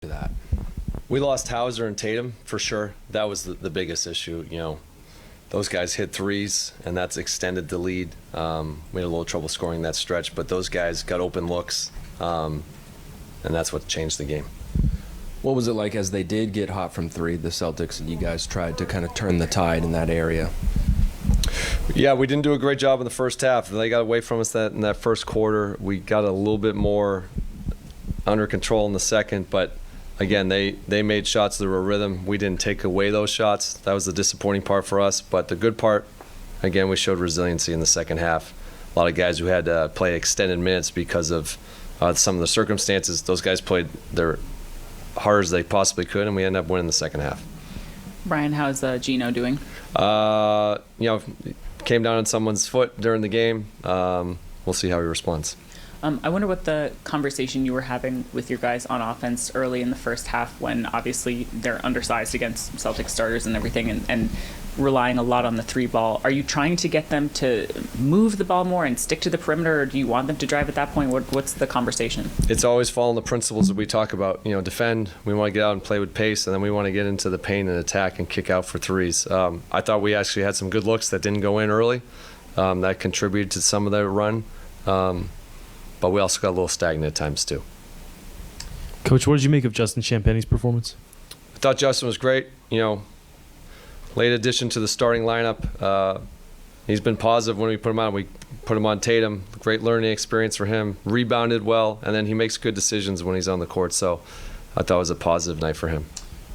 that. We lost Hauser and Tatum for sure. That was the biggest issue. Those guys hit threes, and that's extended the lead. We had a little trouble scoring that stretch, but those guys got open looks, and that's what changed the game. What was it like as they did get hot from three, the Celtics, and you guys tried to kind of turn the tide in that area? Yeah, we didn't do a great job in the first half. They got away from us in that first quarter. We got a little bit more under control in the second, but again, they made shots that were a rhythm. We didn't take away those shots. That was the disappointing part for us. But the good part, again, we showed resiliency in the second half. A lot of guys who had to play extended minutes because of some of the circumstances. Those guys played their hard as they possibly could, and we ended up winning the second half. Brian, how's Gino doing? Came down on someone's foot during the game. We'll see how he responds. I wonder what the conversation you were having with your guys on offense early in the first half, when obviously they're undersized against Celtic starters and everything, and relying a lot on the three ball. Are you trying to get them to move the ball more and stick to the perimeter, or do you want them to drive at that point? What's the conversation? It's always following the principles that we talk about. Defend. We want to get out and play with pace, and then we want to get into the paint and attack and kick out for threes. I thought we actually had some good looks that didn't go in early. That contributed to some of the run. But we also got a little stagnant at times too. Coach, what did you make of Justin Champagne's performance? I thought Justin was great. Late addition to the starting lineup. He's been positive when we put him on. We put him on Tatum. Great learning experience for him. Rebounded well, and then he makes good decisions when he's on the court. So I thought it was a positive night for him.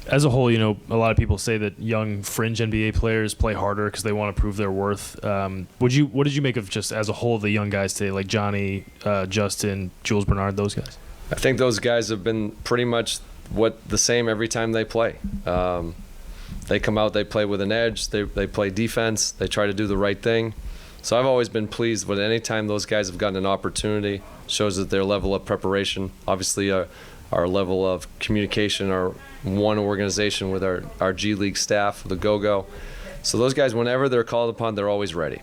As a whole, a lot of people say that young fringe NBA players play harder because they want to prove their worth. What did you make of just as a whole the young guys today, like Johnny, Justin, Jules Bernard, those guys? I think those guys have been pretty much the same every time they play. They come out, they play with an edge, they play defense, they try to do the right thing. So I've always been pleased with any time those guys have gotten an opportunity. Shows that their level of preparation, obviously our level of communication, our one organization with our G League staff, the Go-Go. So those guys, whenever they're called upon, they're always ready.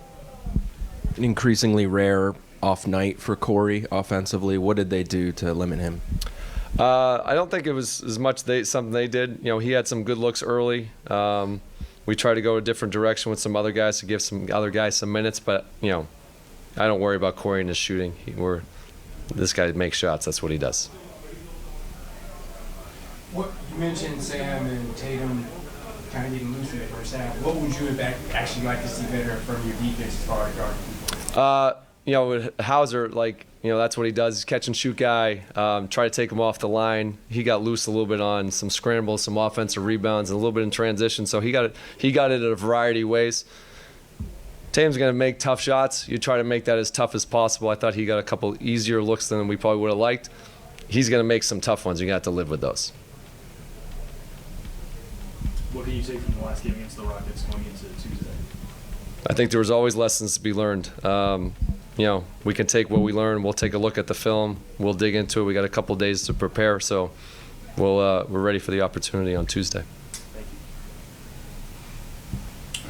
An increasingly rare off night for Corey offensively. What did they do to limit him? I don't think it was as much something they did. He had some good looks early. We tried to go a different direction with some other guys to give some other guys some minutes, but I don't worry about Corey and his shooting. This guy makes shots. That's what he does. What you mentioned Sam and Tatum kind of getting loose in the first half. What would you actually like to see better from your defense as far as guarding people? With Hauser, that's what he does. He's catch and shoot guy. Try to take him off the line. He got loose a little bit on some scrambles, some offensive rebounds, and a little bit in transition. So he got it in a variety of ways. Tatum's going to make tough shots. You try to make that as tough as possible. I thought he got a couple easier looks than we probably would have liked. He's going to make some tough ones. You're going to have to live with those. What do you take from the last game against the Rockets going into Tuesday? I think there was always lessons to be learned. We can take what we learn. We'll take a look at the film. We'll dig into it. We got a couple days to prepare, so we're ready for the opportunity on Tuesday.